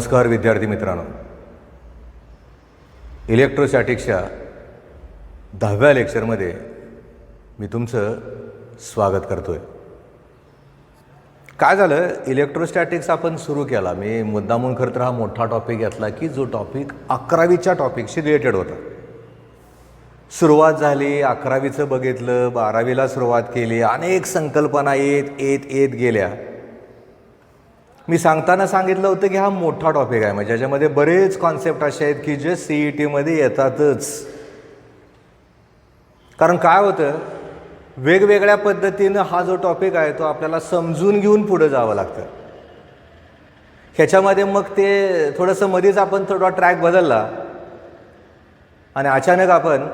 नमस्कार विद्यार्थी मित्रांनो, इलेक्ट्रोस्टॅटिक्सच्या 10व्या लेक्चरमध्ये मी तुमचं स्वागत करतोय. काय झालं, इलेक्ट्रोस्टॅटिक्स आपण सुरू केला. मी मुद्दामून खरं तर हा मोठा टॉपिक घेतला की जो टॉपिक 11वीच्या टॉपिकशी रिलेटेड होता. सुरुवात झाली, 11वीचं बघितलं, 12वीला सुरुवात केली, अनेक संकल्पना येत गेल्या. मी सांगताना सांगितलं होतं की हा मोठा टॉपिक आहे, म्हणजे ज्याच्यामध्ये बरेच कॉन्सेप्ट असे आहेत की जे CETमध्ये येतातच. कारण काय होतं, वेगवेगळ्या पद्धतीनं हा जो टॉपिक आहे तो आपल्याला समजून घेऊन पुढे जावं लागतं. ह्याच्यामध्ये मग ते थोडंसं मध्येच आपण थोडा ट्रॅक बदलला आणि अचानक आपण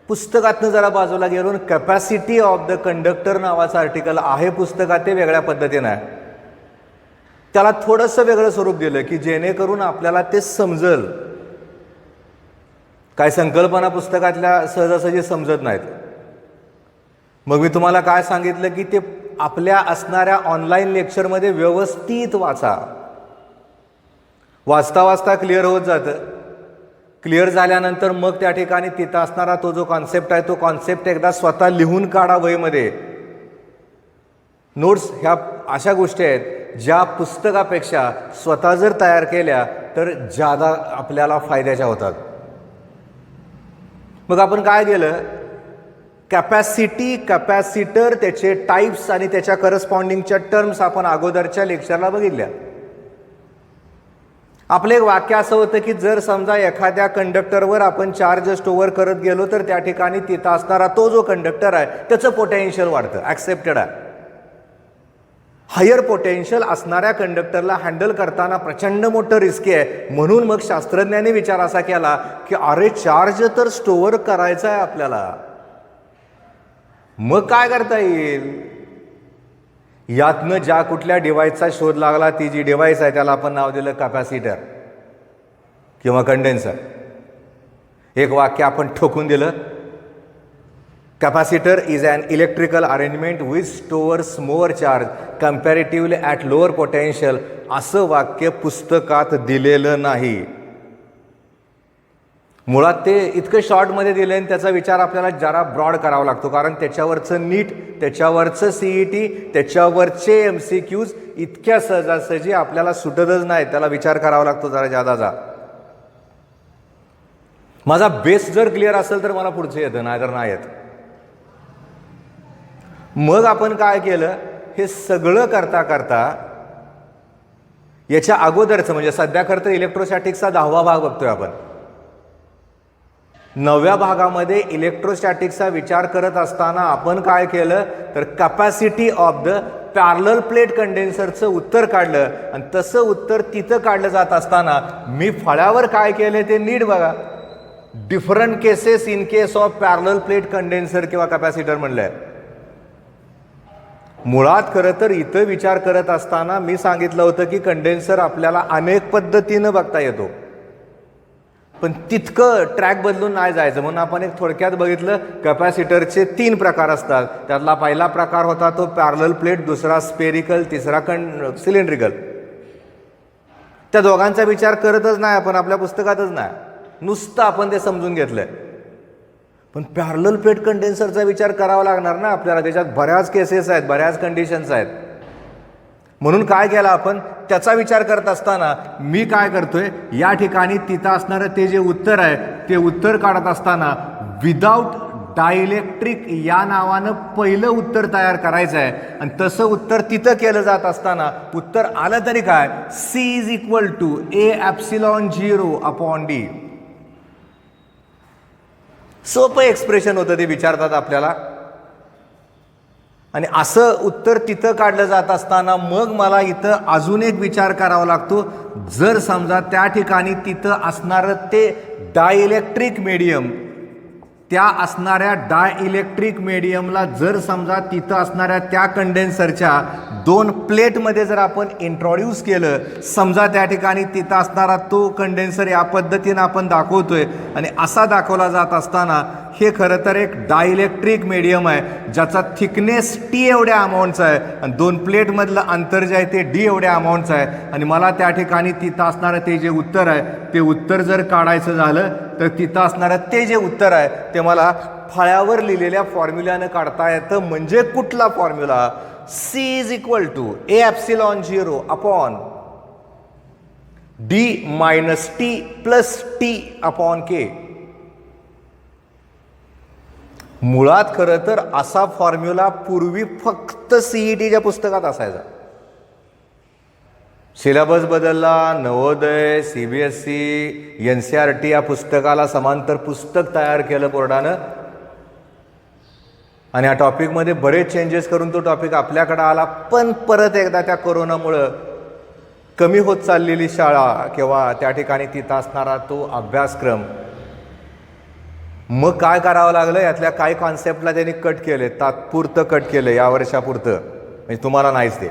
पुस्तकातनं जरा बाजूला गेलो. कॅपॅसिटी ऑफ द कंडक्टर नावाचं आर्टिकल आहे पुस्तकात, ते वेगळ्या पद्धतीनं आहे. त्याला थोडंसं वेगळं स्वरूप दिलं की जेणेकरून आपल्याला ते समजल. काय संकल्पना पुस्तकातल्या सहजासहजी समजत नाहीत. मग मी तुम्हाला काय सांगितलं की ते आपल्या असणाऱ्या ऑनलाईन लेक्चरमध्ये व्यवस्थित वाचा. वाचता वाचता क्लिअर होत जातं. क्लिअर झाल्यानंतर मग त्या ठिकाणी तिथं असणारा तो जो कॉन्सेप्ट आहे तो कॉन्सेप्ट एकदा स्वतः लिहून काढा वहीमध्ये. नोट्स ह्या अशा गोष्टी आहेत ज्या पुस्तकापेक्षा स्वतः जर तयार केल्या तर जादा आपल्याला फायद्याच्या होतात. मग आपण काय केलं, कॅपॅसिटी, कॅपॅसिटर, त्याचे टाईप्स आणि त्याच्या करस्पॉन्डिंगच्या टर्म्स आपण अगोदरच्या लेक्चरला बघितल्या. आपलं एक वाक्य असं होतं की जर समजा एखाद्या कंडक्टरवर आपण चार्ज स्टोअर करत गेलो तर त्या ठिकाणी तिथं असणारा तो जो कंडक्टर आहे त्याचं पोटेन्शियल वाढतं. ॲक्सेप्टेड आहे. हायर पोटेन्शियल असणाऱ्या कंडक्टरला हँडल करताना प्रचंड मोठं रिस्की आहे. म्हणून मग शास्त्रज्ञांनी विचार असा केला की अरे चार्ज तर स्टोअर करायचा आहे आपल्याला, मग काय करता येईल. यातनं ज्या कुठल्या डिव्हाइसचा शोध लागला, ती जी डिव्हाइस आहे त्याला आपण नाव दिलं कॅपॅसिटर किंवा कंडेन्सर. एक वाक्य आपण ठोकून दिलं, capacitor is an electrical arrangement which stores more charge comparatively at lower potential. असं वाक्य पुस्तकात दिलेलं नाही. मुळात ते इतकं शॉर्टमध्ये दिलं आणि त्याचा विचार आपल्याला जरा ब्रॉड करावा लागतो. कारण त्याच्यावरचं नीट, त्याच्यावरचं CET, त्याच्यावरचे MCQs इतक्या सहजासहजी आपल्याला सुटतच नाही. त्याला विचार करावा लागतो जरा जादाचा. माझा बेस जर क्लिअर असेल तर मला पुढचं येतं, नाहीतर नाही येत. मग आपण काय केलं, हे सगळं करता करता याच्या अगोदरचं म्हणजे सध्या खरं तर इलेक्ट्रोस्टॅटिक्सचा 10वा भाग बघतोय आपण. 9व्या भागामध्ये इलेक्ट्रोस्टॅटिक्सचा विचार करत असताना आपण काय केलं तर capacity of the parallel plate कंडेन्सरचं उत्तर काढलं. आणि तसं उत्तर तिथं काढलं जात असताना मी फळ्यावर काय केलं ते नीट बघा. Different cases in case of parallel plate condenser किंवा कॅपॅसिटर म्हणलंय. मुळात खरं तर इथं विचार करत असताना मी सांगितलं होतं की कंडेन्सर आपल्याला अनेक पद्धतीनं बघता येतो, पण तितकं ट्रॅक बदलून नाही जायचं. म्हणून आपण एक थोडक्यात बघितलं, कॅपॅसिटरचे 3 प्रकार असतात. त्यातला पहिला प्रकार होता तो पॅरलल प्लेट, दुसरा स्पेरिकल, तिसरा सिलेंड्रिकल. त्या दोघांचा विचार करतच नाही आपण, आपल्या पुस्तकातच नाही, नुसतं आपण ते समजून घेतलंय. पण पॅरलल प्लेट कंडेन्सरचा विचार करावा लागणार ना आपल्याला. त्याच्यात बऱ्याच केसेस आहेत, बऱ्याच कंडिशन्स आहेत. म्हणून काय केलं आपण, त्याचा विचार करत असताना मी काय करतोय, या ठिकाणी तिथं असणारं ते जे उत्तर आहे ते उत्तर काढत असताना विदाउट डायइलेक्ट्रिक या नावानं पहिलं उत्तर तयार करायचं आहे. आणि तसं उत्तर तिथं केलं जात असताना उत्तर आलं तरी काय, C = A∈0/d. सोपं एक्सप्रेशन होतं ते विचारतात आपल्याला. आणि असं उत्तर तिथं काढलं जात असताना मग मला इथं अजून एक विचार करावा लागतो. जर समजा त्या ठिकाणी तिथं असणारं ते डायइलेक्ट्रिक मीडियम, त्या असणाऱ्या डायइलेक्ट्रिक मीडियमला जर समजा तिथं असणाऱ्या त्या कंडेन्सरच्या 2 प्लेटमध्ये जर आपण इंट्रोड्यूस केलं, समजा त्या ठिकाणी तिथं असणारा तो कंडेन्सर या पद्धतीनं आपण दाखवतोय आणि असा दाखवला जात असताना हे खरं तर एक डायइलेक्ट्रिक मीडियम आहे ज्याचा थिकनेस टी एवढ्या अमाऊंटचा आहे आणि दोन प्लेटमधलं अंतर जे आहे ते डी एवढ्या अमाऊंटचं आहे आणि मला त्या ठिकाणी तिथं असणारं ते जे उत्तर आहे ते उत्तर जर काढायचं झालं तर तिथं असणारं ते जे उत्तर आहे ते मला फळ्यावर लिहिलेल्या फॉर्म्युल्यानं काढता येतं. म्हणजे कुठला formula? C is equal to A epsilon 0 upon D minus T plus T upon K. मुळात खरं तर असा फॉर्म्युला पूर्वी फक्त सीईटीच्या पुस्तकात असायचा. सिलेबस बदलला, नवोदय, CBSE, NCERT या पुस्तकाला समांतर पुस्तक तयार केलं बोर्डानं आणि या टॉपिकमध्ये बरेच चेंजेस करून तो टॉपिक आपल्याकडे आला. पण परत एकदा त्या कोरोनामुळं कमी होत चाललेली शाळा किंवा त्या ठिकाणी तिथं असणारा तो अभ्यासक्रम, मग काय करावं लागलं, यातल्या काही कॉन्सेप्टला त्यांनी कट केले, तात्पुरतं कट केलं या वर्षापुरतं, म्हणजे तुम्हाला नाहीच ते.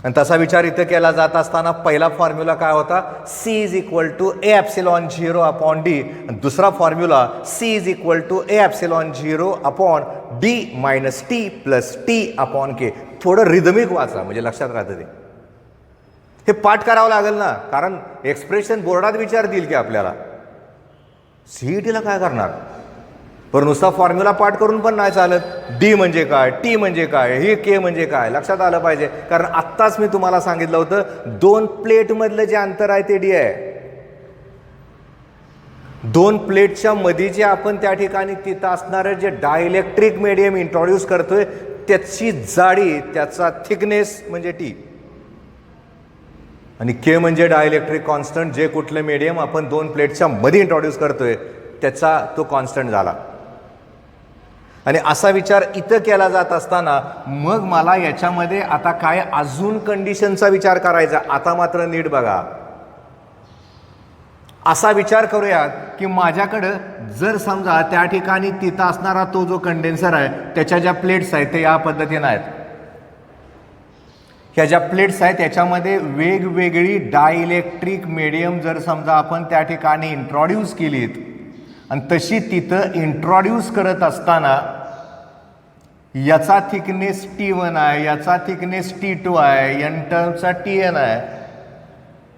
आणि तसा विचार इथं केला जात असताना पहिला फॉर्म्युला काय होता? C is equal to A epsilon 0 upon D. दुसरा formula C is equal to A epsilon 0 upon D minus T plus T upon K. थोडं रिदमिक वाचा म्हणजे लक्षात राहतं ते. हे पाठ करावं लागेल ना, कारण एक्सप्रेशन बोर्डात विचार देईल की आपल्याला. सीईटीला काय करणार? पण नुसता फॉर्म्युला पाठ करून पण नाही चालत. डी म्हणजे काय, टी म्हणजे काय, हे के म्हणजे काय लक्षात आलं पाहिजे. कारण आत्ताच मी तुम्हाला सांगितलं होतं दोन प्लेटमधलं जे अंतर आहे ते डी आहे. दोन प्लेटच्या मध्ये जे आपण त्या ठिकाणी तिथं असणारं जे डायइलेक्ट्रिक मीडियम इंट्रोड्यूस करतोय त्याची जाडी, त्याचा थिकनेस म्हणजे टी, आणि के म्हणजे डायइलेक्ट्रिक कॉन्स्टंट, जे कुठलं मीडियम आपण दोन प्लेटच्या मध्ये इंट्रोड्यूस करतोय त्याचा तो कॉन्स्टंट झाला. आणि असा विचार इथं केला जात असताना मग मला याच्यामध्ये आता काय अजून कंडिशनचा विचार करायचा. आता मात्र नीट बघा. असा विचार करूयात की माझ्याकडं जर समजा त्या ठिकाणी तिथं असणारा तो जो कंडेन्सर आहे त्याच्या ज्या प्लेट्स आहेत ते या पद्धतीनं आहेत. ह्या ज्या प्लेट्स आहेत त्याच्यामध्ये वेगवेगळी डायइलेक्ट्रिक मीडियम जर समजा आपण त्या ठिकाणी इंट्रोड्यूस केलीत आणि तशी तिथं इंट्रोड्यूस करत असताना याचा थिकनेस T1 आहे, याचा थिकनेस T2 आहे, एन टर्मचा TN आहे,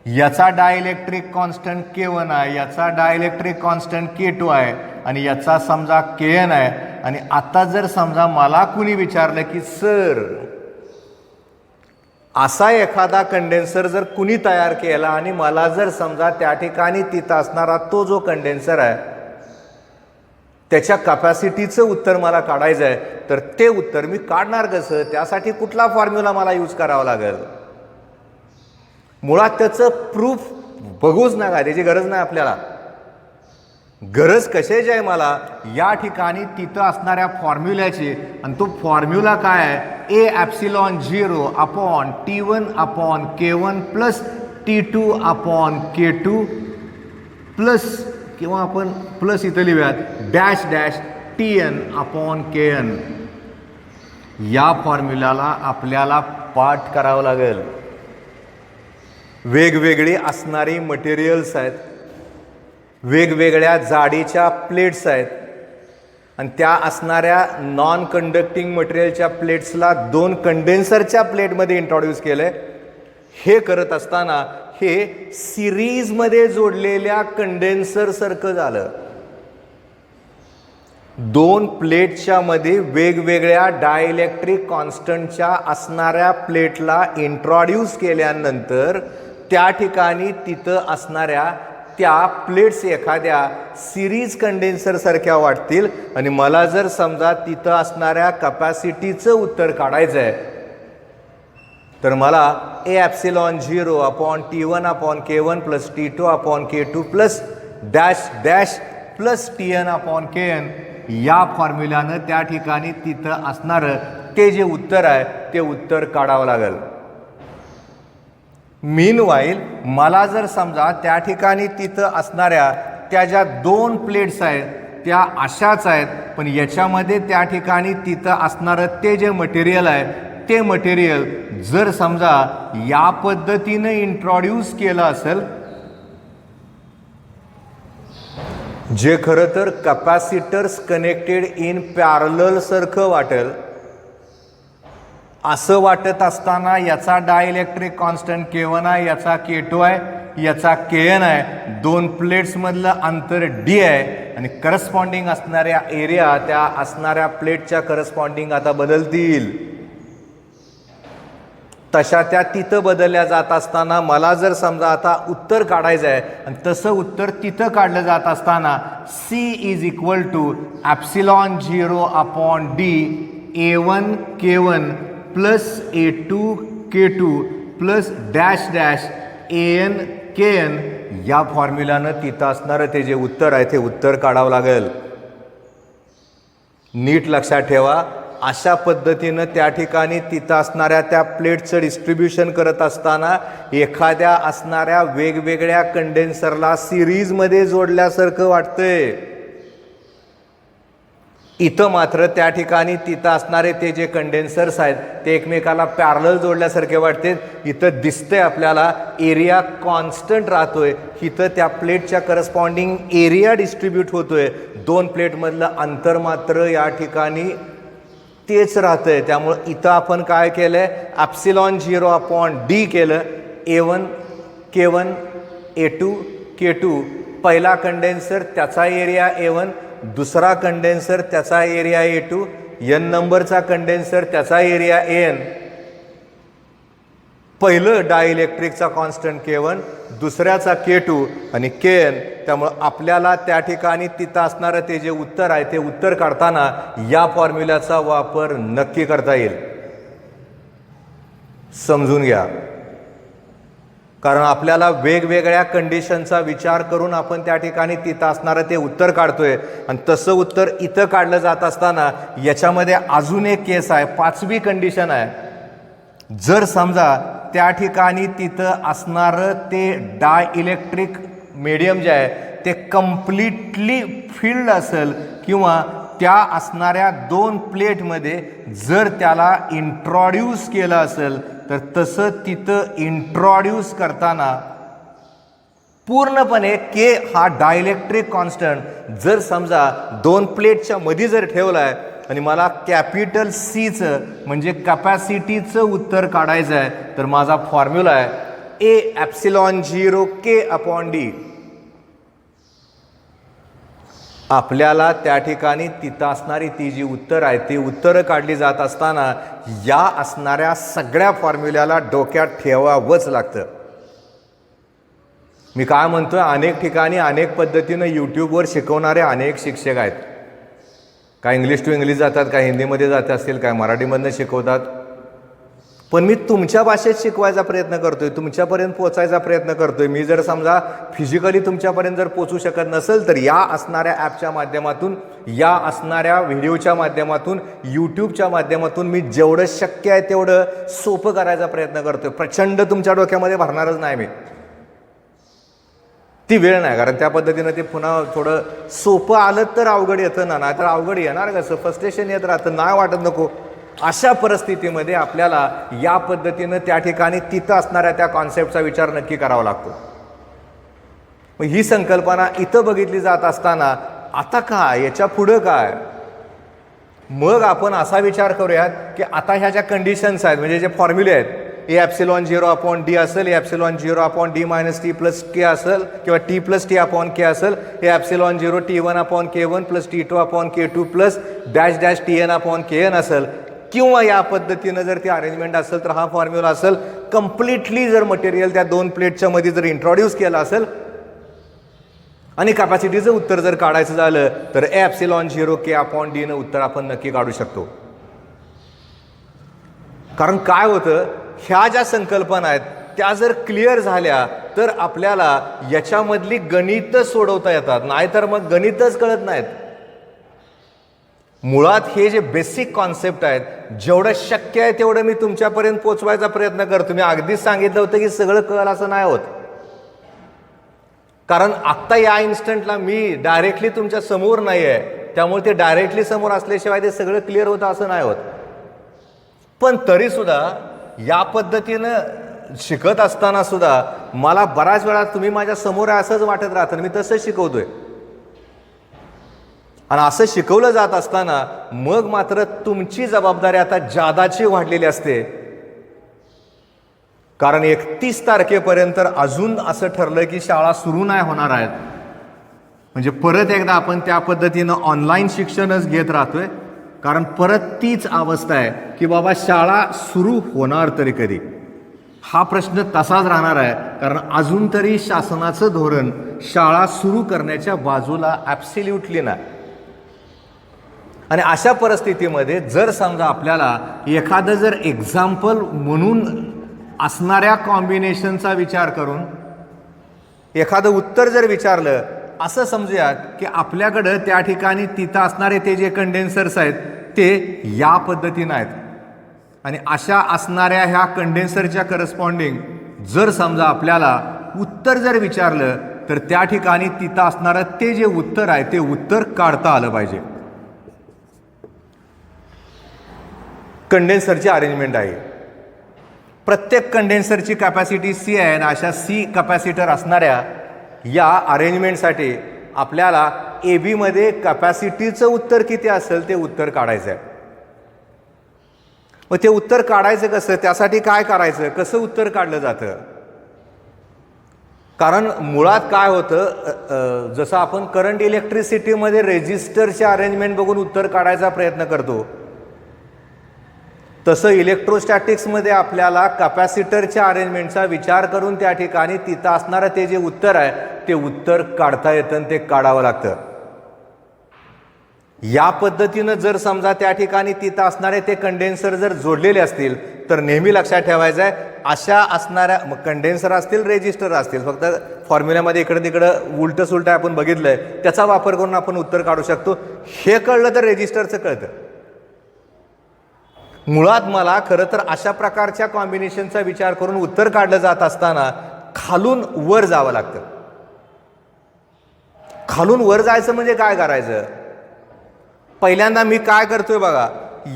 याचा डायइलेक्ट्रिक कॉन्स्टंट K1 आहे, याचा डायइलेक्ट्रिक कॉन्स्टंट K2 आहे आणि याचा समजा KN आहे. आणि आता जर समजा मला कुणी विचारलं की सर असा एखादा कंडेन्सर जर कुणी तयार केला आणि मला जर समजा त्या ठिकाणी तिथं असणारा तो जो कंडेन्सर आहे त्याच्या कॅपॅसिटीचं उत्तर मला काढायचं आहे, तर ते उत्तर मी काढणार कसं? त्यासाठी कुठला फॉर्म्युला मला यूज करावा लागेल? मुळात त्याचं प्रूफ बघूच नका, त्याची गरज नाही आपल्याला. गरज कशाची आहे मला? या ठिकाणी तिथं असणाऱ्या फॉर्म्युल्याची. आणि तो फॉर्म्युला काय आहे? ए epsilon 0 upon T1 upon K1 plus T2 upon K2 plus, किंवा आपण प्लस इथं लिहूयात dash dash TN upon KN. या फॉर्म्युल्याला आपल्याला पाठ करावं लागेल. वेगवेगळी असणारी मटेरियल्स आहेत, वेगवेगळ्या जाडीच्या प्लेट्स आहेत आणि त्या असणाऱ्या नॉन कंडक्टिंग मटेरियलच्या प्लेट्सला दोन कंडेन्सरच्या प्लेटमध्ये इंट्रोड्यूस केलंय. हे करत असताना हे सिरीजमध्ये जोडलेल्या कंडेन्सर सारखं झालं. दोन प्लेटच्या मध्ये वेगवेगळ्या डायइलेक्ट्रिक कॉन्स्टंटच्या असणाऱ्या प्लेटला इंट्रोड्यूस केल्यानंतर त्या ठिकाणी तिथं असणाऱ्या त्या प्लेट्स एखाद्या सिरीज कंडेन्सर सारख्या वाटतील. आणि मला जर समजा तिथं असणाऱ्या कॅपॅसिटीचं उत्तर काढायचं आहे तर मला ए epsilon 0 upon T1 upon K1 plus T2 upon K2 plus dash dash plus TN upon KN या फॉर्म्युल्यानं त्या ठिकाणी तिथं असणारं ते जे उत्तर आहे ते उत्तर काढावं लागेल. मीनवाईल मला जर समजा त्या ठिकाणी तिथं असणाऱ्या त्या ज्या दोन प्लेट्स आहेत त्या अशाच आहेत, पण याच्यामध्ये त्या ठिकाणी तिथं असणारं ते जे मटेरियल आहे ते मटेरियल जर समजा या पद्धतीनं इंट्रोड्यूस केलं असेल जे खरं तर कॅपॅसिटर्स कनेक्टेड इन पॅरलल सारखं वाटेल. असं वाटत असताना याचा डायइलेक्ट्रिक कॉन्स्टंट K1 आहे, याचा K2 आहे, याचा Kn आहे. दोन प्लेट्समधलं अंतर D आहे आणि करस्पॉन्डिंग असणाऱ्या एरिया त्या असणाऱ्या प्लेटच्या करस्पॉन्डिंग आता बदलतील. तशा त्या तिथं बदलल्या जात असताना मला जर समजा आता उत्तर काढायचं आहे आणि तसं उत्तर तिथं काढलं जात असताना C is equal to epsilon 0/D A1 K1 plus A2 K2 plus dash dash AN KN या फॉर्म्युलानं तिथं असणारं ते जे उत्तर आहे ते उत्तर काढावं लागेल. नीट लक्षात ठेवा, अशा पद्धतीनं त्या ठिकाणी तिथं असणाऱ्या त्या प्लेटचं डिस्ट्रीब्युशन करत असताना एखाद्या असणाऱ्या वेगवेगळ्या कंडेन्सरला सिरीजमध्ये जोडल्यासारखं वाटतंय. इथं मात्र त्या ठिकाणी तिथं असणारे ते जे कंडेन्सर्स आहेत ते एकमेकाला पॅरलल जोडल्यासारखे वाटते. इथं दिसतंय आपल्याला एरिया कॉन्स्टंट राहतोय, इथं त्या प्लेटच्या करस्पॉन्डिंग एरिया डिस्ट्रीब्यूट होतोय. दोन प्लेटमधलं अंतर मात्र या ठिकाणी तेच राहतंय. त्यामुळं इथं आपण काय केलंय, ॲप्सिलॉन 0/D केलं. A1 K1 A2 K2 पहिला कंडेन्सर त्याचा एरिया A1, दुसरा कंडेन्सर त्याचा एरिया A2, N नंबरचा कंडेन्सर त्याचा एरिया AN. पहिलं डायइलेक्ट्रिकचा कॉन्स्टंट K1, दुसऱ्याचा K2 आणि KN. त्यामुळं आपल्याला त्या ठिकाणी तिथं असणारं ते जे उत्तर आहे ते उत्तर काढताना या फॉर्म्युल्याचा वापर नक्की करता येईल. समजून घ्या, कारण आपल्याला वेगवेगळ्या कंडिशनचा विचार करून आपण त्या ठिकाणी तिथं असणारं ते उत्तर काढतोय आणि तसं उत्तर इथं काढलं जात असताना याच्यामध्ये अजून एक केस आहे, पाचवी कंडिशन आहे. जर समजा त्या ठिकाणी तिथं असणारं ते डायइलेक्ट्रिक मीडियम जे आहे ते कम्प्लिटली फिल्ड असेल किंवा त्या असणाऱ्या दोन प्लेटमध्ये जर त्याला इंट्रोड्यूस केलं असेल तर तसं तिथं इंट्रोड्यूस करताना पूर्णपणे K हा डायइलेक्ट्रिक कॉन्स्टंट जर समजा दोन प्लेटच्या मध्ये जर ठेवला आहे आणि मला कॅपिटल Cचं म्हणजे कॅपॅसिटीचं उत्तर काढायचं आहे तर माझा फॉर्म्युला आहे A ॲप्सिलॉन 0K/D. आपल्याला त्या ठिकाणी तिथं असणारी ती जी उत्तर आहे ती उत्तरं काढली जात असताना या असणाऱ्या सगळ्या फॉर्म्युल्याला डोक्यात ठेवावंच लागतं. मी काय म्हणतोय, अनेक ठिकाणी अनेक पद्धतीनं यूट्यूबवर शिकवणारे अनेक शिक्षक आहेत. काय इंग्लिश टू इंग्लिश जातात, काय हिंदीमध्ये जात असतील, काय मराठीमधनं शिकवतात. पण मी तुमच्या भाषेत शिकवायचा प्रयत्न करतोय, तुमच्यापर्यंत पोचायचा प्रयत्न करतोय. मी जर समजा फिजिकली तुमच्यापर्यंत जर पोचू शकत नसेल तर या असणाऱ्या ॲपच्या माध्यमातून, या असणाऱ्या व्हिडिओच्या माध्यमातून, यूट्यूबच्या माध्यमातून मी जेवढं शक्य आहे तेवढं सोपं करायचा प्रयत्न करतोय. प्रचंड तुमच्या डोक्यामध्ये भरणारच नाही मी, ती वेळ नाही, कारण त्या पद्धतीनं ते पुन्हा थोडं सोपं आलं तर अवघड येतं ना, नाहीतर अवघड येणार कसं, फ्रस्ट्रेशन येत राहतं, नाही वाटत नको. अशा परिस्थितीमध्ये आपल्याला या पद्धतीनं त्या ठिकाणी तिथं असणाऱ्या त्या कॉन्सेप्टचा विचार नक्की करावा लागतो. मग ही संकल्पना इथं बघितली जात असताना आता काय, याच्या पुढं काय, मग आपण असा विचार करूयात की आता ह्या ज्या कंडिशन्स आहेत म्हणजे जे फॉर्म्युले आहेत, A ॲप्सिलॉन 0/D असेल, A ॲप्सिलॉन 0/D - T + K असेल किंवा T + T/K असेल, A ॲप्सिलॉन 0 T1/K1 + T2/K2 plus dash dash TN/KN असेल, किंवा या पद्धतीनं जर ती अरेंजमेंट असेल तर हा फॉर्म्युला असेल. कम्प्लिटली जर मटेरियल त्या दोन प्लेटच्या मध्ये जर इंट्रोड्यूस केलं असेल आणि कॅपॅसिटीचं उत्तर जर काढायचं झालं तर A ॲप्सिलॉन 0K/D न उत्तर आपण नक्की काढू शकतो. कारण काय होतं, ह्या ज्या संकल्पना आहेत त्या जर क्लिअर झाल्या तर आपल्याला याच्यामधली गणितं सोडवता येतात, नाहीतर मग गणितच कळत नाहीत. मुळात हे जे बेसिक कॉन्सेप्ट आहेत जेवढं शक्य आहे तेवढं मी तुमच्यापर्यंत पोचवायचा प्रयत्न करतो. मी अगदीच सांगितलं होतं की सगळं कळलं असं नाही होत, कारण आत्ता या इन्स्टंटला मी डायरेक्टली तुमच्या समोर नाही आहे, त्यामुळे ते डायरेक्टली समोर असल्याशिवाय ते सगळं क्लिअर होतं असं नाही होत. पण तरीसुद्धा या पद्धतीनं शिकत असताना सुद्धा मला बऱ्याच वेळा तुम्ही माझ्या समोर आहे असंच वाटत राहतं, मी तसंच शिकवतोय. आणि असं शिकवलं जात असताना मग मात्र तुमची जबाबदारी आता जादाची वाढलेली असते. कारण 31 तारखेपर्यंत अजून असं ठरलं की शाळा सुरू नाही होणार आहेत. म्हणजे परत एकदा आपण त्या पद्धतीनं ऑनलाईन शिक्षणच घेत राहतोय. कारण परत तीच अवस्था आहे की बाबा शाळा सुरू होणार तरी कधी, हा प्रश्न तसाच राहणार आहे. कारण अजून तरी शासनाचं धोरण शाळा सुरू करण्याच्या बाजूला ॲब्सोल्युटली नाही. आणि अशा परिस्थितीमध्ये जर समजा आपल्याला एखादं जर एक्झाम्पल म्हणून असणाऱ्या कॉम्बिनेशनचा विचार करून एखादं उत्तर जर विचारलं, असं समजूयात की आपल्याकडं त्या ठिकाणी तिथं असणारे ते जे कंडेन्सर्स आहेत ते या पद्धतीनं आहेत. आणि अशा असणाऱ्या ह्या कंडेन्सरच्या करस्पॉन्डिंग जर समजा आपल्याला उत्तर जर विचारलं तर त्या ठिकाणी तिथं असणारं ते जे उत्तर आहे ते उत्तर काढता आलं पाहिजे. कंडेन्सरची अरेंजमेंट आहे. प्रत्येक कंडेन्सरची कॅपॅसिटी सी आहे. आणि अशा सी कॅपॅसिटर असणाऱ्या या अरेंजमेंटसाठी आपल्याला ए बीमध्ये कॅपॅसिटीचं उत्तर किती असेल ते उत्तर काढायचं आहे. मग ते उत्तर काढायचं कसं, त्यासाठी काय करायचं, कसं उत्तर काढलं जातं. कारण मुळात काय होतं, जसं आपण करंट इलेक्ट्रिसिटीमध्ये रेजिस्टरचे अरेंजमेंट बघून उत्तर काढायचा प्रयत्न करतो, तसं इलेक्ट्रोस्टॅटिक्समध्ये आपल्याला कॅपॅसिटरच्या अरेंजमेंटचा विचार करून त्या ठिकाणी तिथं असणारं ते जे उत्तर आहे ते उत्तर काढता येतं आणि ते काढावं लागतं. या पद्धतीनं जर समजा त्या ठिकाणी तिथं असणारे ते कंडेन्सर जर जोडलेले असतील तर नेहमी लक्षात ठेवायचं आहे, अशा असणाऱ्या कंडेन्सर असतील, रेजिस्टर असतील, फक्त फॉर्म्युल्यामध्ये इकडं तिकडं उलटं सुलटं आपण बघितलंय, त्याचा वापर करून आपण उत्तर काढू शकतो. हे कळलं तर रेजिस्टरचं कळतं. मुळात मला खरं तर अशा प्रकारच्या कॉम्बिनेशनचा विचार करून उत्तर काढलं जात असताना खालून वर जावं लागतं. खालून वर जायचं म्हणजे काय करायचं, पहिल्यांदा मी काय करतोय बघा,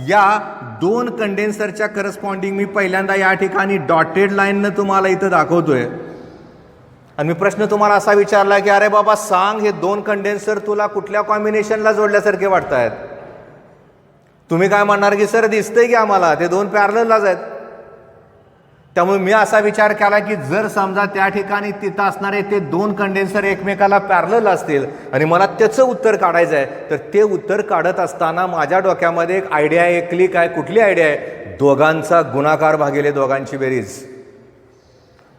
या दोन कंडेन्सरच्या करस्पॉन्डिंग मी पहिल्यांदा या ठिकाणी डॉटेड लाईननं तुम्हाला इथं दाखवतोय. आणि मी प्रश्न तुम्हाला असा विचारला की अरे बाबा सांग, हे दोन कंडेन्सर तुला कुठल्या कॉम्बिनेशनला जोडल्यासारखे वाटत आहेत. तुम्ही काय म्हणणार की सर दिसतंय की आम्हाला ते दोन पॅरलललाच आहेत. त्यामुळे मी असा विचार केला की जर समजा त्या ठिकाणी तिथं असणारे ते दोन कंडेन्सर एकमेकाला पॅरलल असतील आणि मला त्याचं उत्तर काढायचं आहे, तर ते उत्तर काढत असताना माझ्या डोक्यामध्ये एक आयडिया आहे, एक क्लिक आहे. कुठली आयडिया आहे, दोघांचा गुणाकार भागिले दोघांची बेरीज.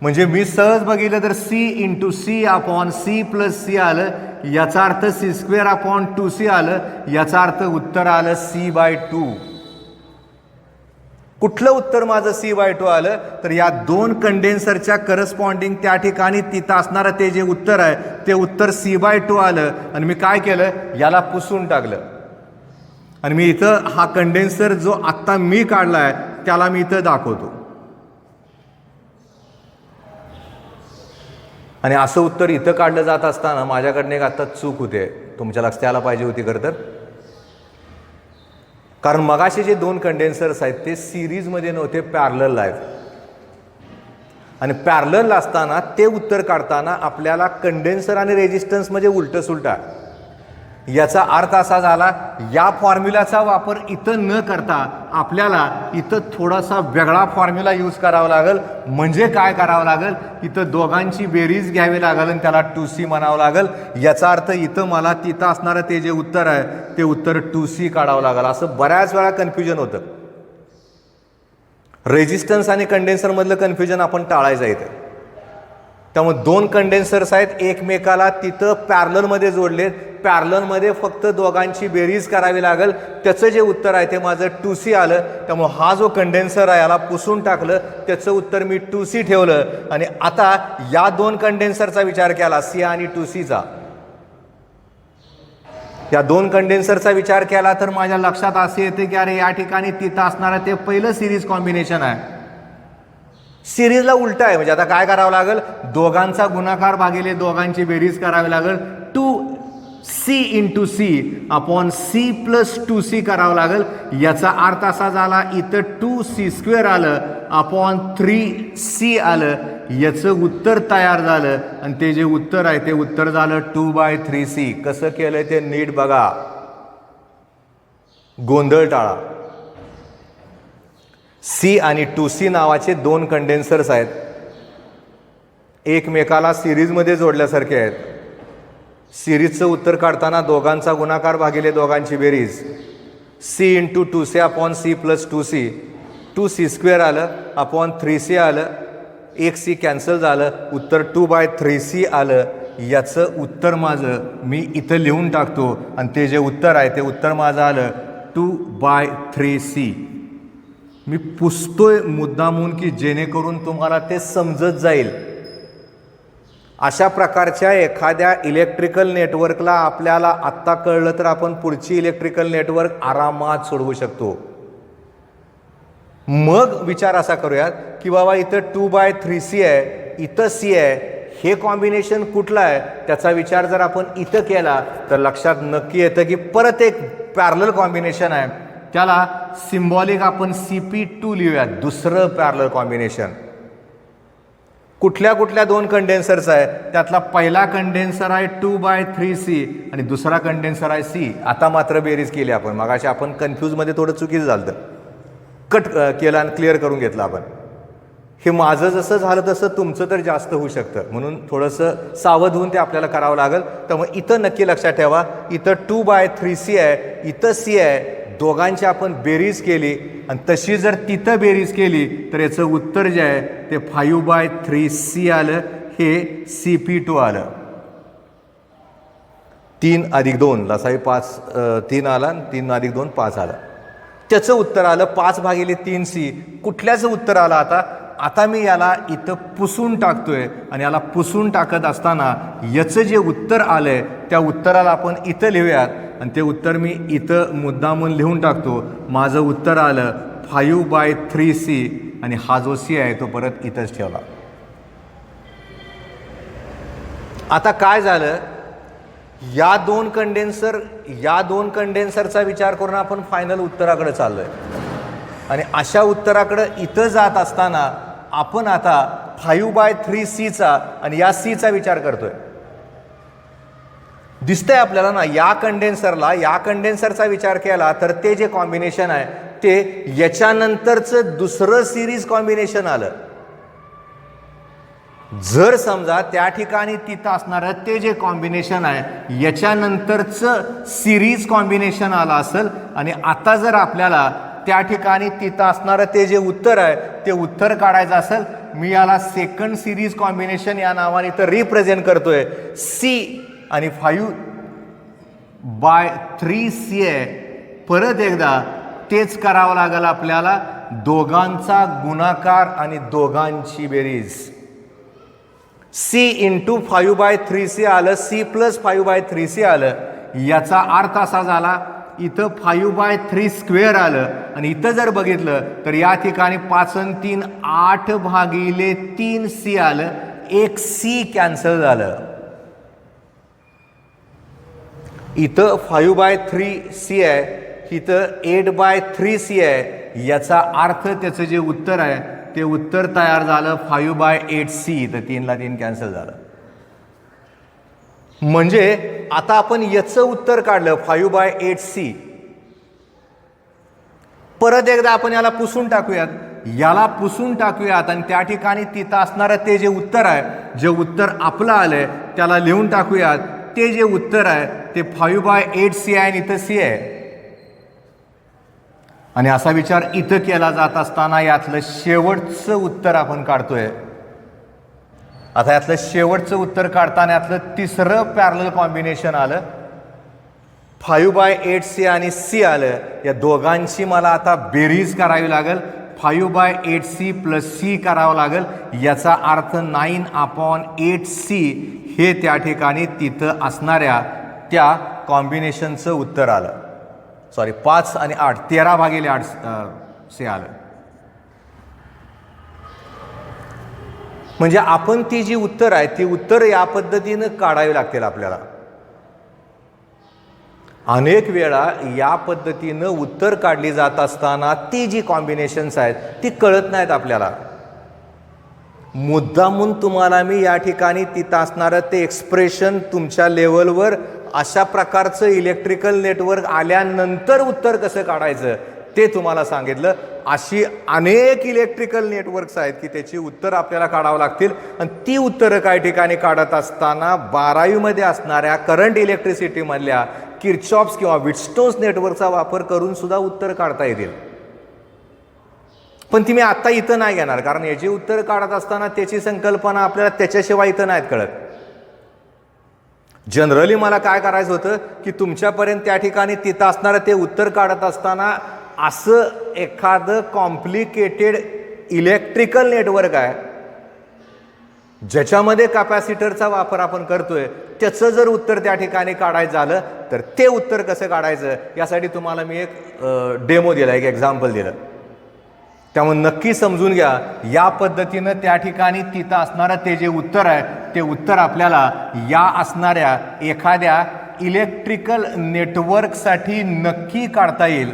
म्हणजे मी सहज बघितलं तर C into C upon C plus C आलं, याचा अर्थ सी स्क्वेअर अपॉन 2c आलं, याचा अर्थ उत्तर आलं c/2. कुठलं उत्तर माझं c/2 आलं, तर या दोन कंडेन्सरच्या करस्पॉन्डिंग त्या ठिकाणी तिथं असणारं ते जे उत्तर आहे ते उत्तर c/2 आलं. आणि मी काय केलं, याला पुसून टाकलं. आणि मी इथं हा कंडेन्सर जो आत्ता मी काढला आहे त्याला मी इथं दाखवतो. आणि असं उत्तर इथं काढलं जात असताना माझ्याकडनं एक आता चूक होते, तुमच्या लक्षात यायला पाहिजे होती खरं तर. कारण मगाशी जे दोन कंडेन्सर्स आहेत ते सिरीजमध्ये नव्हते, पॅरलल आहेत. आणि पॅरलल असताना ते उत्तर काढताना आपल्याला कंडेन्सर आणि रेजिस्टन्स म्हणजे उलटं सुलटा. याचा अर्थ असा झाला, या फॉर्म्युलाचा वापर इथं न करता आपल्याला इथं थोडासा वेगळा फॉर्म्युला यूज करावा लागेल. म्हणजे काय करावं लागेल, इथं दोघांची बेरीज घ्यावी लागेल आणि त्याला 2c म्हणावं लागेल. याचा अर्थ इथं मला तिथं असणारं ते जे उत्तर आहे ते उत्तर 2c काढावं लागेल. असं बऱ्याच वेळा कन्फ्युजन होतं. रेजिस्टन्स आणि कंडेन्सरमधलं कन्फ्युजन आपण टाळायचं इथं. त्यामुळे दोन कंडेन्सर्स आहेत, एकमेकाला तिथं पॅरललमध्ये जोडलेत, पॅरललमध्ये फक्त दोघांची बेरीज करावी लागेल. त्याचं जे उत्तर आहे ते माझं 2c आलं. त्यामुळे हा जो कंडेन्सर आहे याला पुसून टाकलं, त्याचं उत्तर मी 2c ठेवलं. आणि आता या दोन कंडेन्सरचा विचार केला, c आणि 2cचा. या दोन कंडेन्सरचा विचार केला तर माझ्या लक्षात असे येते की अरे या ठिकाणी तिथं असणारं ते पहिलं सिरीज कॉम्बिनेशन आहे, सिरीजला उलटा आहे. म्हणजे आता काय करावं लागेल, दोघांचा गुणाकार भागिले दोघांची बेरीज करावी लागेल. 2c into C upon c plus 2c करावं लागेल. याचा अर्थ असा झाला, इथं 2c² आलं अपॉन 3c आलं. याचं उत्तर तयार झालं आणि ते जे उत्तर आहे ते उत्तर झालं 2/3c. कसं केलं ते नीट बघा. गोंधळ टाळा. सी आणि 2C नावाचे दोन कंडेन्सर्स आहेत, एकमेकाला सिरीजमध्ये जोडल्यासारखे आहेत. सिरीजचं उत्तर काढताना दोघांचा गुणाकार भागिले दोघांची बेरीज. C into 2C upon C plus 2C, 2C² आलं अपॉन 3C आलं, एक सी कॅन्सल झालं, उत्तर 2/3C आलं. याचं उत्तर माझं मी इथं लिहून टाकतो आणि ते जे उत्तर आहे ते उत्तर माझं आलं 2/3C. मी पुसतोय मुद्दामून की जेणेकरून तुम्हाला ते समजत जाईल. अशा प्रकारच्या एखाद्या इलेक्ट्रिकल नेटवर्कला आपल्याला आत्ता कळलं तर आपण पुढची इलेक्ट्रिकल नेटवर्क आरामात सोडवू शकतो. मग विचार असा करूयात की बाबा इथं 2/3C आहे, इथं C आहे, हे कॉम्बिनेशन कुठलं आहे त्याचा विचार जर आपण इथं केला तर लक्षात नक्की येतं की परत एक पॅरलल कॉम्बिनेशन आहे, त्याला सिम्बॉलिक आपण CP2 लिहूयात, दुसरं पॅरलल कॉम्बिनेशन. कुठल्या कुठल्या दोन कंडेन्सर्स आहे, त्यातला पहिला कंडेन्सर आहे 2/3C आणि दुसरा कंडेन्सर आहे C. आता मात्र बेरीज केली आपण, मगाशी आपण कन्फ्यूजमध्ये थोडं चुकीचं झालं, कट केलं आणि क्लिअर करून घेतलं आपण. हे माझं जसं झालं तसं तुमचं तर जास्त होऊ शकतं, म्हणून थोडंसं सावध होऊन ते आपल्याला करावं लागेल. त्यामुळे इथं नक्की लक्षात ठेवा, इथं 2/3C आहे, इथं C आहे, दोघांची आपण बेरीज केली आणि तशी जर तिथं बेरीज केली तर याचं उत्तर जे आहे ते 5/3C आलं, हे CP2 आलं. 3 + 2 लसाई 5, 3 आला, 3 + 2 5 आलं. त्याचं उत्तर आलं 5/3C. कुठल्याचं उत्तर आलं आता मी याला इथं पुसून टाकतोय आणि याला पुसून टाकत असताना याचं जे उत्तर आलंय त्या उत्तराला आपण इथं लिहूयात आणि ते उत्तर मी इथं मुद्दामून लिहून टाकतो. माझं उत्तर आलं 5/3C आणि हा जो C आहे तो परत इथंच ठेवला. आता काय झालं, या दोन कंडेन्सरचा विचार करून आपण फायनल उत्तराकडे चाललोय आणि अशा उत्तराकडे इथं जात असताना आपण आता 5/3Cचा आणि या Cचा विचार करतोय. दिसतंय आपल्याला ना, या कंडेन्सरचा विचार केला तर ते जे कॉम्बिनेशन आहे ते याच्यानंतरचं दुसरं सिरीज कॉम्बिनेशन आलं. जर समजा त्या ठिकाणी तिथं असणारं ते जे कॉम्बिनेशन आहे याच्यानंतरचं सिरीज कॉम्बिनेशन आलं असेल आणि आता जर आपल्याला त्या ठिकाणी तिथं असणारं ते जे उत्तर आहे ते उत्तर काढायचं असेल, मी याला सेकंड सिरीज कॉम्बिनेशन या नावाने इथं रिप्रेझेंट करतोय. C आणि 5/3C आहे. परत एकदा तेच करावं लागेल आपल्याला, दोघांचा गुणाकार आणि दोघांची बेरीज. C इंटू 5/3C आलं, C प्लस 5/3C आलं. याचा अर्थ असा झाला इथं 5/3² आलं आणि इथं जर बघितलं तर या ठिकाणी 5 आणि 3 8/3C आलं, एक C कॅन्सल झालं. इथं 5/3C आहे, इथं 8/3C आहे. याचा अर्थ त्याचं जे उत्तर आहे ते उत्तर तयार झालं 5/8C. तर 3 ला 3 कॅन्सल झालं. म्हणजे आता आपण याचं उत्तर काढलं 5/8C. परत एकदा आपण याला पुसून टाकूयात, आणि त्या ठिकाणी तिथं असणारं ते जे उत्तर आहे, जे उत्तर आपलं आलंय त्याला लिहून टाकूयात. ते जे उत्तर आहे ते 5/8C आहे आणि इथं C आहे. आणि असा विचार इथं केला जात असताना यातलं शेवटचं उत्तर आपण काढतोय. आता यातलं शेवटचं उत्तर काढताना यातलं तिसरं पॅरलल कॉम्बिनेशन आलं, 5/8C आणि C आलं. या दोघांची मला आता बेरीज करावी लागेल, 5/8C प्लस C करावं लागेल. याचा अर्थ 9/8C हे त्या ठिकाणी तिथं असणाऱ्या त्या कॉम्बिनेशनचं उत्तर आलं. 5 आणि 8 13/8C आलं. म्हणजे आपण ती जी उत्तर आहे ती उत्तर या पद्धतीनं काढावी लागतील आपल्याला. अनेक वेळा या पद्धतीनं उत्तर काढली जात असताना ती जी कॉम्बिनेशन्स आहेत ती कळत नाहीत आपल्याला. मुद्दामून तुम्हाला मी या ठिकाणी तिथं असणारं ते एक्सप्रेशन तुमच्या लेवलवर अशा प्रकारचं इलेक्ट्रिकल नेटवर्क आल्यानंतर उत्तर कसं काढायचं ते तुम्हाला सांगितलं. अशी अनेक इलेक्ट्रिकल नेटवर्क्स आहेत की त्याची उत्तर आपल्याला काढावं लागतील आणि ती उत्तरं काही ठिकाणी काढत असताना 12वीमध्ये असणाऱ्या करंट इलेक्ट्रिसिटीमधल्या किर्चॉफ्स किंवा विटस्टोन्स नेटवर्कचा वापर करून सुद्धा उत्तर काढता येतील. पण ती मी आत्ता इथं नाही घेणार, कारण याची उत्तर काढत असताना त्याची संकल्पना आपल्याला त्याच्याशिवाय इथं नाहीत कळत. जनरली मला काय करायचं होतं की तुमच्यापर्यंत त्या ठिकाणी तिथं असणारं ते उत्तर काढत असताना असं एखादं कॉम्प्लिकेटेड इलेक्ट्रिकल नेटवर्क आहे ज्याच्यामध्ये कॅपॅसिटरचा वापर आपण करतोय, त्याचं जर उत्तर त्या ठिकाणी काढायचं झालं तर ते उत्तर कसं काढायचं यासाठी तुम्हाला मी एक डेमो दिला, एक एक्झाम्पल दिलं. त्यामुळे नक्की समजून घ्या, या पद्धतीनं त्या ठिकाणी तिथं असणारं ते जे उत्तर आहे ते उत्तर आपल्याला या असणाऱ्या एखाद्या इलेक्ट्रिकल नेटवर्कसाठी नक्की काढता येईल.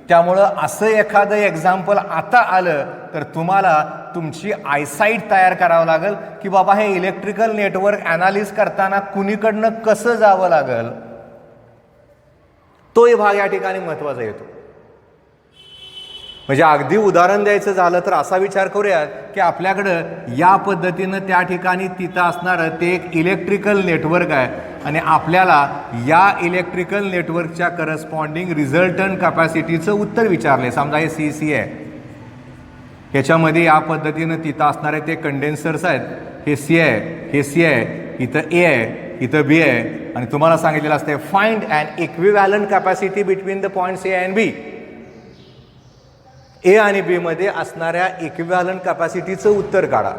त्यामुळं असं एखादं एक्झाम्पल आता आलं तर तुम्हाला तुमची आयसाईट तयार करावं लागेल की बाबा हे इलेक्ट्रिकल नेटवर्क ॲनालिस करताना कुणीकडनं कसं जावं लागेल, तोही भाग या ठिकाणी महत्त्वाचा येतो. म्हणजे अगदी उदाहरण द्यायचं झालं तर असा विचार करूयात की आपल्याकडं या पद्धतीनं त्या ठिकाणी तिथं असणारं ते एक इलेक्ट्रिकल नेटवर्क आहे आणि आपल्याला या इलेक्ट्रिकल नेटवर्कच्या करस्पॉन्डिंग रिझल्टंट कॅपॅसिटीचं उत्तर विचारले. समजा हे सी आहे, ह्याच्यामध्ये या पद्धतीनं तिथं असणारे ते कंडेन्सर्स आहेत. हे सी आहे, हे सी आहे, इथं ए आहे, इथं बी आहे आणि तुम्हाला सांगितलेलं असते find and equivalent capacity between the points A and B. A आणि बी मध्ये असणाऱ्या इक्विव्हॅलंट कॅपॅसिटीचं उत्तर काढा.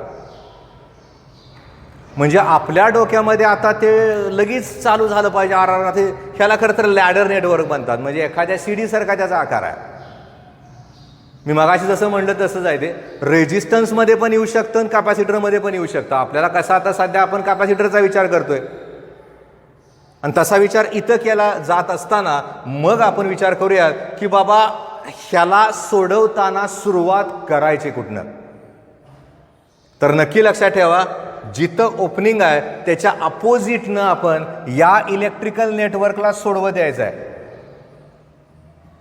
म्हणजे आपल्या डोक्यामध्ये आता ते लगेच चालू झालं पाहिजे. ते ह्याला खरं तर लॅडर नेटवर्क म्हणतात, म्हणजे एखाद्या सीडी सारखा त्याचा आकार आहे. मी मगाशी जसं म्हणलं तसंच आहे, ते रेजिस्टन्समध्ये पण येऊ शकतं आणि कॅपॅसिटरमध्ये पण येऊ शकतं. आपल्याला कसा आता सध्या आपण कॅपॅसिटरचा विचार करतोय आणि तसा विचार इथं केला जात असताना मग आपण विचार करूया की बाबा ह्याला सोडवताना सुरुवात करायची कुठनं. तर नक्की लक्षात ठेवा, जिथं ओपनिंग आहे त्याच्या अपोजिटनं आपण या इलेक्ट्रिकल नेटवर्कला सोडवत यायचं आहे.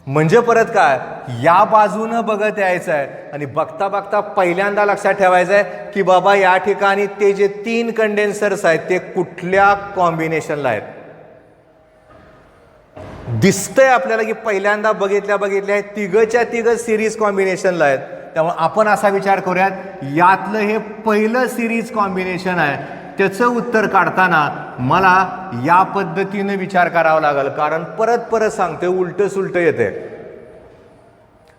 म्हणजे परत काय, या बाजूनं बघत यायचं आहे आणि बघता बघता पहिल्यांदा लक्षात ठेवायचं आहे की बाबा या ठिकाणी ते जे 3 कंडेन्सर्स आहेत ते कुठल्या कॉम्बिनेशनला आहेत. दिसतंय आपल्याला की पहिल्यांदा बघितल्या तिघच्या तिघ सिरीज कॉम्बिनेशनला आहेत. त्यामुळे आपण असा विचार करूयात यातलं हे पहिलं सिरीज कॉम्बिनेशन आहे, त्याचं उत्तर काढताना मला या पद्धतीने विचार करावा लागेल. कारण परत सांगते उलट सुलट येते.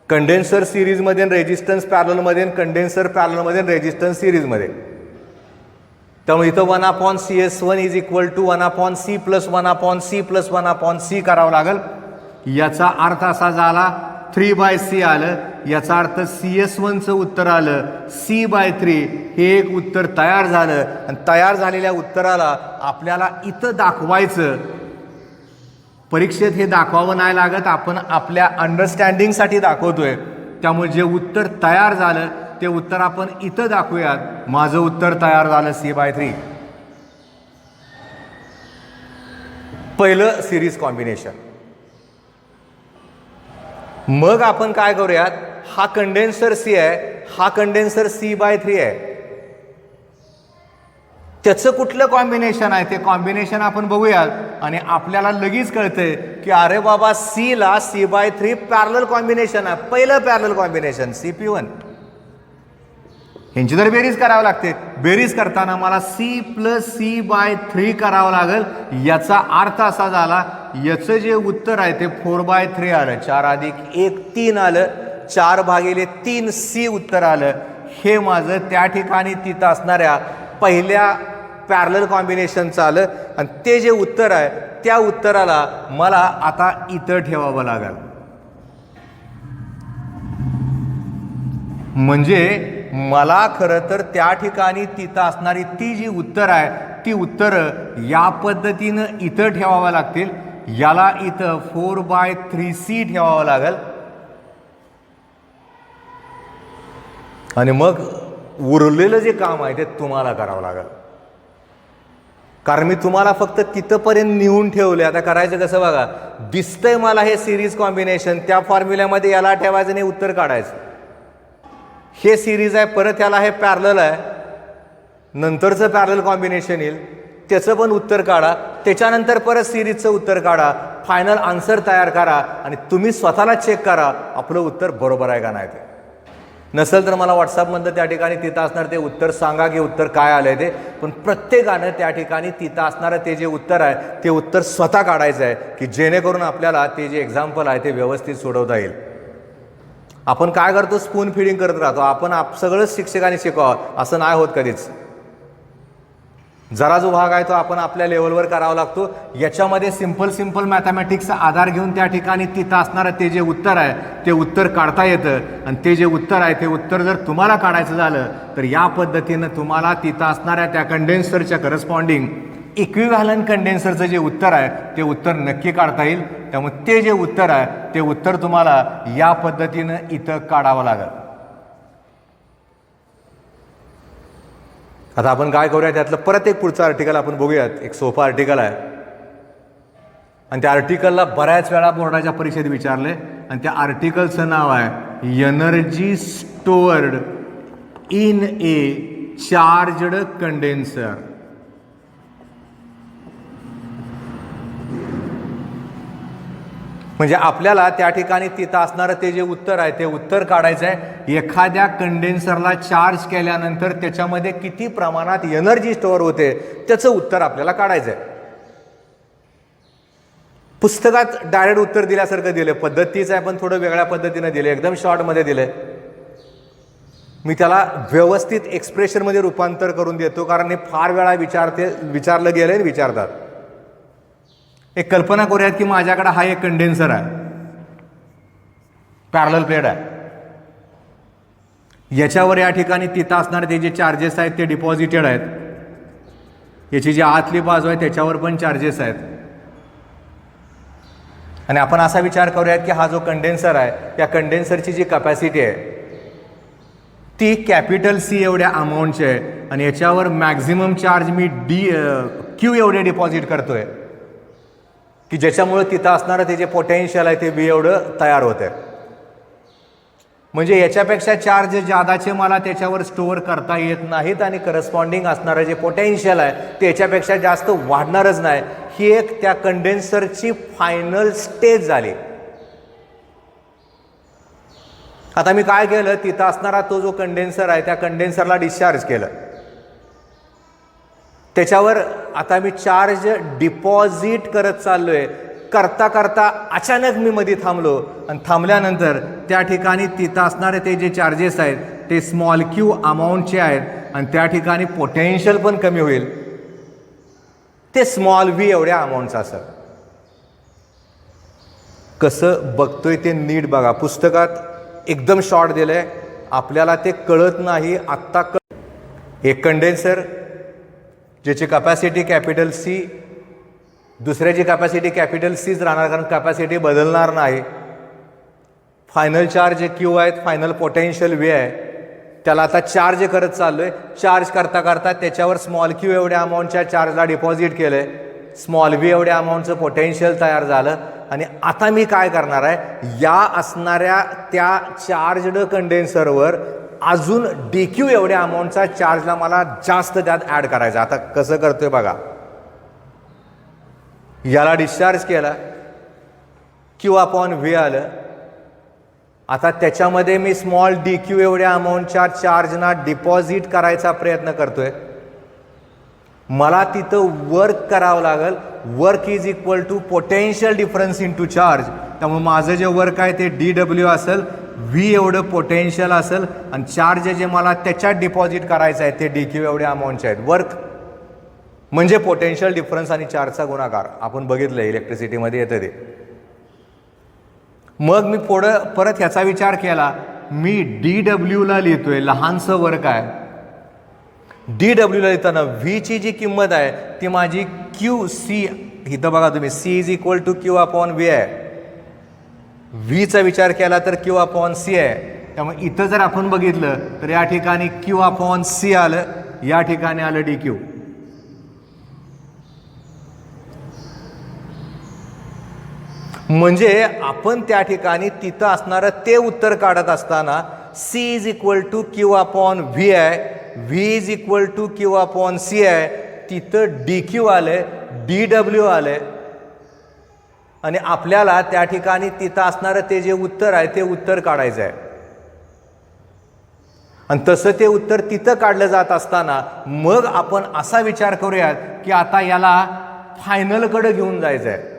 कंडेन्सर सिरीजमध्ये रेजिस्टन्स पॅरलमध्ये, कंडेन्सर पॅरलमध्ये रेजिस्टन्स सिरीजमध्ये. त्यामुळे इथं 1/CS1 is equal to 1/C plus 1/C plus 1/C करावं लागेल. याचा अर्थ असा झाला 3/C आलं. याचा अर्थ CS1चं उत्तर आलं C/3. हे एक उत्तर तयार झालं आणि तयार झालेल्या उत्तराला आपल्याला इथं दाखवायचं. परीक्षेत हे दाखवावं नाही लागत, आपण आपल्या अंडरस्टँडिंगसाठी दाखवतोय. त्यामुळे जे उत्तर तयार झालं ते उत्तर आपण इथं दाखवूयात. माझं उत्तर तयार झालं C/3. पहिलं सिरीज कॉम्बिनेशन. मग आपण काय करूयात, हा कंडेन्सर C आहे, हा कंडेन्सर C/3 आहे. त्याचं कुठलं कॉम्बिनेशन आहे ते कॉम्बिनेशन आपण बघूयात आणि आपल्याला लगेच कळतंय की अरे बाबा C ला C/3 पॅरलल कॉम्बिनेशन आहे. पहिलं पॅरलल कॉम्बिनेशन CP1. ह्यांची तर बेरीज करावं लागते. बेरीज करताना मला C प्लस C/3 करावं लागेल. याचा अर्थ असा झाला, याचं जे उत्तर आहे ते 4/3 आलं. 4 अधिक 1 3 आलं. 4/3C उत्तर आलं. हे माझं त्या ठिकाणी तिथं असणाऱ्या पहिल्या पॅरलल कॉम्बिनेशनचं आलं आणि ते जे उत्तर आहे त्या उत्तराला मला आता इथं ठेवावं लागेल. म्हणजे मला खरं तर त्या ठिकाणी तिथं असणारी ती जी उत्तर आहे ती उत्तरं या पद्धतीनं इथं ठेवावं लागतील. याला इथं 4/3C ठेवावं लागेल आणि मग उरलेलं जे काम आहे ते तुम्हाला करावं लागेल. कारण मी तुम्हाला फक्त तिथंपर्यंत नेऊन ठेवले. आता करायचं कसं बघा, दिसतंय मला हे सिरीज कॉम्बिनेशन, त्या फॉर्म्युल्यामध्ये याला ठेवायचं नाही, उत्तर काढायचं. हे सिरीज आहे, परत याला हे पॅरलल आहे, नंतरचं पॅरलल कॉम्बिनेशन येईल, त्याचं पण उत्तर काढा, त्याच्यानंतर परत सिरीजचं उत्तर काढा, फायनल आन्सर तयार करा आणि तुम्ही स्वतःला चेक करा आपलं उत्तर बरोबर आहे का नाही. ते नसेल तर मला व्हॉट्सअपमधलं त्या ठिकाणी तिथं असणार ते उत्तर सांगा की उत्तर काय आलंय ते. पण प्रत्येकानं त्या ठिकाणी तिथं असणारं ते जे उत्तर आहे ते उत्तर स्वतः काढायचं आहे की जेणेकरून आपल्याला ते जे एक्झाम्पल आहे ते व्यवस्थित सोडवता येईल. आपण काय करतो, स्पून फिडिंग करत राहतो. आपण सगळंच शिक्षकांनी शिकवावं असं नाही होत कधीच. जरा जो भाग आहे तो आपण आपल्या लेवलवर करावा लागतो. याच्यामध्ये सिंपल मॅथमॅटिक्सचा आधार घेऊन त्या ठिकाणी तिथं असणारं ते जे उत्तर आहे ते उत्तर काढता येतं. आणि ते जे उत्तर आहे ते उत्तर जर तुम्हाला काढायचं झालं तर या पद्धतीनं तुम्हाला तिथं असणाऱ्या त्या कंडेन्सरच्या करस्पॉन्डिंग इक्विव्हॅलंट कंडेन्सरचं जे उत्तर आहे ते उत्तर नक्की काढता येईल. त्यामुळे ते जे उत्तर आहे ते उत्तर तुम्हाला या पद्धतीनं इथं काढावं लागेल. आता आपण काय करूया, त्यातलं परत एक पुढचं आर्टिकल आपण बघूयात. एक सोपं आर्टिकल आहे आणि त्या आर्टिकलला बऱ्याच वेळा बोर्डाच्या परीक्षेत विचारले आणि त्या आर्टिकलचं नाव आहे energy stored in A charged condenser. म्हणजे आपल्याला त्या ठिकाणी तिथं असणारं ते जे उत्तर आहे ते उत्तर काढायचं आहे. एखाद्या कंडेन्सरला चार्ज केल्यानंतर त्याच्यामध्ये किती प्रमाणात एनर्जी स्टोअर होते त्याचं उत्तर आपल्याला काढायचं आहे. पुस्तकात डायरेक्ट उत्तर दिल्यासारखं दिलं, पद्धत तीच आहे पण थोडं वेगळ्या पद्धतीनं दिलं, एकदम शॉर्टमध्ये दिलं. मी त्याला व्यवस्थित एक्सप्रेशनमध्ये रूपांतर करून देतो कारण हे फार वेळा विचारलं गेलं आणि विचारतात. एक कल्पना करूयात की माझ्याकडे हा एक कंडेन्सर आहे, पॅरलल प्लेट आहे. याच्यावर या ठिकाणी तिथं असणारे ते जे चार्जेस आहेत ते डिपॉझिटेड आहेत. याची जी आतली बाजू आहे त्याच्यावर पण चार्जेस आहेत. आणि आपण असा विचार करूयात की हा जो कंडेन्सर आहे या कंडेन्सरची जी कॅपॅसिटी आहे ती कॅपिटल सी एवढ्या अमाऊंटची आहे आणि याच्यावर मॅक्झिमम चार्ज मी क्यू एवढे डिपॉझिट करतोय की ज्याच्यामुळे तिथं असणारं ते जे पोटेन्शियल आहे ते व्ही एवढं तयार होतं. म्हणजे याच्यापेक्षा चार्ज जादाचे मला त्याच्यावर स्टोअर करता येत नाहीत आणि करस्पॉन्डिंग असणारं जे पोटेन्शियल आहे ते याच्यापेक्षा जास्त वाढणारच नाही. ही एक त्या कंडेन्सरची फायनल स्टेज झाली. आता मी काय केलं, तिथं असणारा तो जो कंडेन्सर आहे त्या कंडेन्सरला डिस्चार्ज केलं. त्याच्यावर आता मी चार्ज डिपॉझिट करत चाललोय. करता करता अचानक मी मध्ये थांबलो आणि थांबल्यानंतर त्या ठिकाणी तिथं असणारे ते जे चार्जेस आहेत ते स्मॉल क्यू अमाऊंटचे आहेत आणि त्या ठिकाणी पोटेन्शियल पण कमी होईल. ते स्मॉल व्ही एवढ्या अमाऊंटचं असेल. कसं बघतोय ते नीट बघा. पुस्तकात एकदम शॉर्ट दिलंय, आपल्याला ते कळत नाही आत्ता. एक कंडेन्सर ज्याची कॅपॅसिटी कॅपिटल सी, दुसऱ्याची कॅपॅसिटी कॅपिटल सीच राहणार कारण कॅपॅसिटी बदलणार नाही. फायनल चार्ज क्यू आहेत, फायनल पोटेन्शियल व्ही आहे. त्याला आता चार्ज करत चाललोय. चार्ज करता करता त्याच्यावर स्मॉल क्यू एवढ्या अमाऊंटच्या चार्जला डिपॉझिट केलंय. स्मॉल व्ही एवढ्या अमाऊंटचं पोटेन्शियल तयार झालं आणि आता मी काय करणार आहे, या असणाऱ्या त्या चार्जड कंडेन्सरवर अजून डी क्यू एवढ्या अमाऊंटचा चार्जला मला जास्त त्यात ॲड करायचा. आता कसं करतोय बघा. याला डिस्चार्ज केला, क्यू अपॉन व्ही आलं. आता त्याच्यामध्ये मी स्मॉल डी क्यू एवढ्या अमाऊंटच्या चार्जना डिपॉझिट करायचा प्रयत्न करतोय. मला तिथं वर्क करावं लागेल. Work is equal to potential difference into charge. त्यामुळे माझं जे वर्क आहे ते डी डब्ल्यू असेल, व्ही एवढं पोटेन्शियल असेल आणि चार्ज जे मला त्याच्यात डिपॉझिट करायचं आहे ते डी क्यू एवढ्या अमाऊंटचे आहेत. वर्क म्हणजे पोटेन्शियल डिफरन्स आणि चार्जचा गुणाकार. आपण बघितलं इलेक्ट्रिसिटीमध्ये येतं ते. मग मी पुढं परत ह्याचा विचार केला. मी डी डब्ल्यूला लिहितोय, लहानसं वर्क आहे. डी डब्ल्यूला लिहिताना व्हीची जी किंमत आहे ती माझी क्यू सी, इथं बघा तुम्ही, C is equal to Q upon V आहे. व्हीचा विचार केला तर क्यू अपॉन सी आहे. त्यामुळे इथं जर आपण बघितलं तर या ठिकाणी क्यू अपॉन सी आलं, या ठिकाणी आलं डी क्यू. म्हणजे आपण त्या ठिकाणी तिथं असणारं ते उत्तर काढत असताना C is equal to Q upon V आहे, V is equal to Q upon C आहे, तिथं डी क्यू आलंय, डी डब्ल्यू आलंय आणि आपल्याला त्या ठिकाणी तिथं असणारं ते जे उत्तर आहे ते उत्तर काढायचं आहे. आणि तसं ते उत्तर तिथं काढलं जात असताना मग आपण असा विचार करूयात की आता याला फायनलकडे घेऊन जायचं आहे.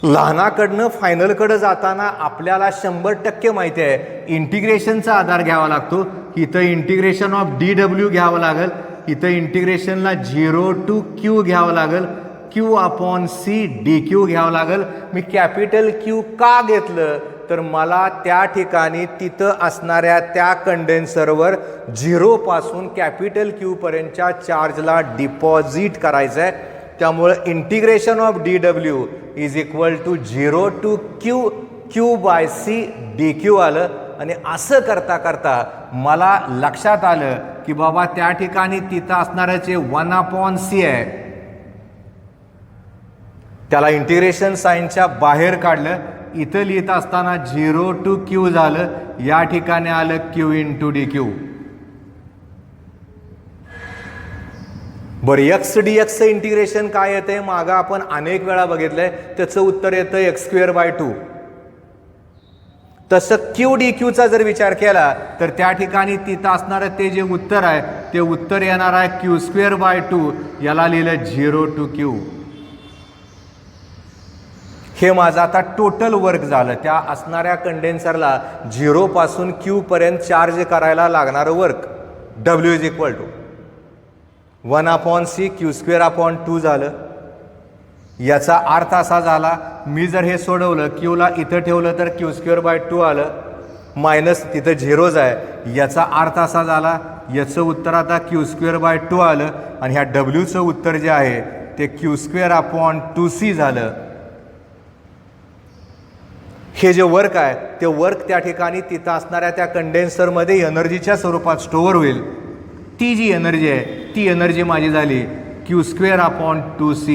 लहानाकडनं फायनलकडे जाताना आपल्याला 100% माहिती आहे इंटिग्रेशनचा आधार घ्यावा लागतो. इथं इंटिग्रेशन ऑफ डी डब्ल्यू घ्यावं लागेल, इथं इंटिग्रेशनला 0 टू क्यू घ्यावं लागेल, Q upon C D Q घ्यावं लागेल. मी कॅपिटल क्यू का घेतलं तर मला त्या ठिकाणी तिथं असणाऱ्या त्या कंडेन्सरवर 0 पासून कॅपिटल क्यू पर्यंतच्या चार्जला डिपॉझिट करायचं आहे. त्यामुळं integration of D W is equal to 0 to Q Q by C D Q आलं. आणि असं करता करता मला लक्षात आलं की बाबा त्या ठिकाणी तिथं असणारं जे 1 अपॉन सी आहे त्याला इंटिग्रेशन साईनच्या बाहेर काढलं. इथं लिहित असताना 0 टू क्यू झालं, या ठिकाणी आलं क्यू इंटू डी क्यू. बरं, एक्स डी एक्सचं इंटिग्रेशन काय येतंय मागं आपण अनेक वेळा बघितलंय, त्याचं उत्तर येतं x²/2. तसं क्यू डी क्यूचा जर विचार केला तर त्या ठिकाणी तिथं असणारं ते जे उत्तर आहे ते उत्तर येणार आहे q²/2. याला लिहिलं 0 टू क्यू. हे माझं आता टोटल वर्क झालं. त्या असणाऱ्या कंडेन्सरला 0 पासून क्यू पर्यंत चार्ज करायला लागणारं work W is equal to 1 upon C q²/2 झालं. याचा अर्थ असा झाला, मी जर हे सोडवलं क्यूला इथं ठेवलं तर q²/2 आलं, मायनस तिथं 0च आहे. याचा अर्थ असा झाला याचं उत्तर आता q²/2 आलं आणि ह्या डब्ल्यूचं उत्तर जे आहे ते q²/2c झालं. हे जे वर्क आहे ते वर्क त्या ठिकाणी तिथं असणाऱ्या त्या कंडेन्सरमध्ये एनर्जीच्या स्वरूपात स्टोअर होईल. ती जी एनर्जी आहे ती एनर्जी माझी झाली q²/2c.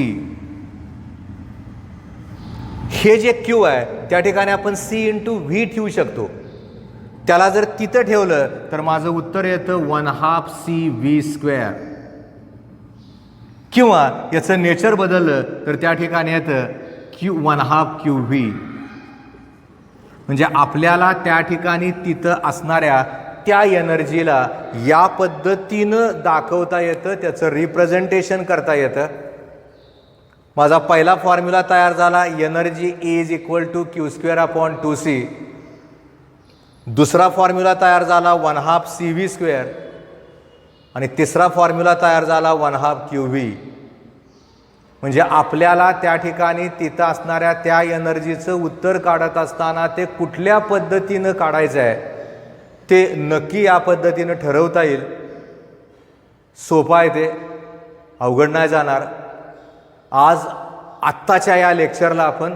हे जे क्यू आहे त्या ठिकाणी आपण c इंटू व्ही ठेवू शकतो. त्याला जर तिथं ठेवलं तर माझं उत्तर येतं 1/2 cv². किंवा याचं नेचर बदललं तर त्या ठिकाणी येतं 1/2 qv. म्हणजे आपल्याला त्या ठिकाणी तिथं असणाऱ्या त्या एनर्जीला या पद्धतीनं दाखवता येतं, त्याचं रिप्रेझेंटेशन करता येतं. माझा पहिला फॉर्म्युला तयार झाला, energy is equal to q²/2c. दुसरा फॉर्म्युला तयार झाला 1/2 cv². आणि तिसरा फॉर्म्युला तयार झाला 1/2 qv. म्हणजे आपल्याला त्या ठिकाणी तिथं असणाऱ्या त्या एनर्जीचं उत्तर काढत असताना ते कुठल्या पद्धतीनं काढायचं आहे ते नक्की या पद्धतीनं ठरवता येईल. सोपं आहे ते, अवघड नाही जाणार. आज आत्ताच्या या लेक्चरला आपण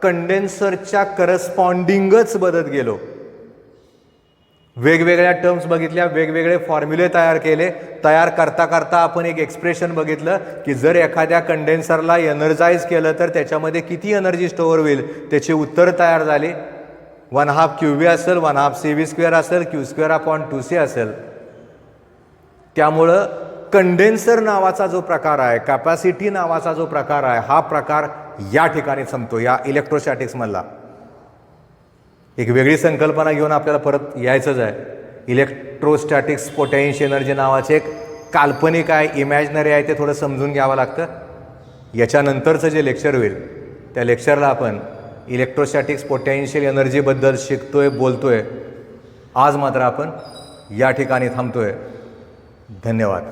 कंडेन्सरच्या करस्पॉन्डिंगच बदलत गेलो. वेगवेगळ्या टर्म्स बघितल्या, वेगवेगळे फॉर्म्युले तयार केले. तयार करता करता आपण एक एक्सप्रेशन बघितलं की जर एखाद्या कंडेन्सरला एनर्जाइज केलं तर त्याच्यामध्ये किती एनर्जी स्टोअर होईल त्याची उत्तर तयार झाली. 1/2 qv असेल, 1/2 cv² असेल, q²/2c असेल. त्यामुळं कंडेन्सर नावाचा जो प्रकार आहे, कॅपॅसिटी नावाचा जो प्रकार आहे, हा प्रकार या ठिकाणी संपतो. या इलेक्ट्रोस्टॅटिक्समधला एक वेगळी संकल्पना घेऊन आपल्याला परत यायचंच आहे. इलेक्ट्रोस्टॅटिक्स पोटेन्शियल एनर्जी नावाचे एक काल्पनिक आहे, इमॅजिनरी आहे, ते थोडं समजून घ्यावं लागतं. याच्यानंतरचं जे लेक्चर होईल त्या लेक्चरला आपण इलेक्ट्रोस्टॅटिक्स पोटेन्शियल एनर्जीबद्दल शिकतोय, बोलतोय. आज मात्र आपण या ठिकाणी थांबतोय. धन्यवाद.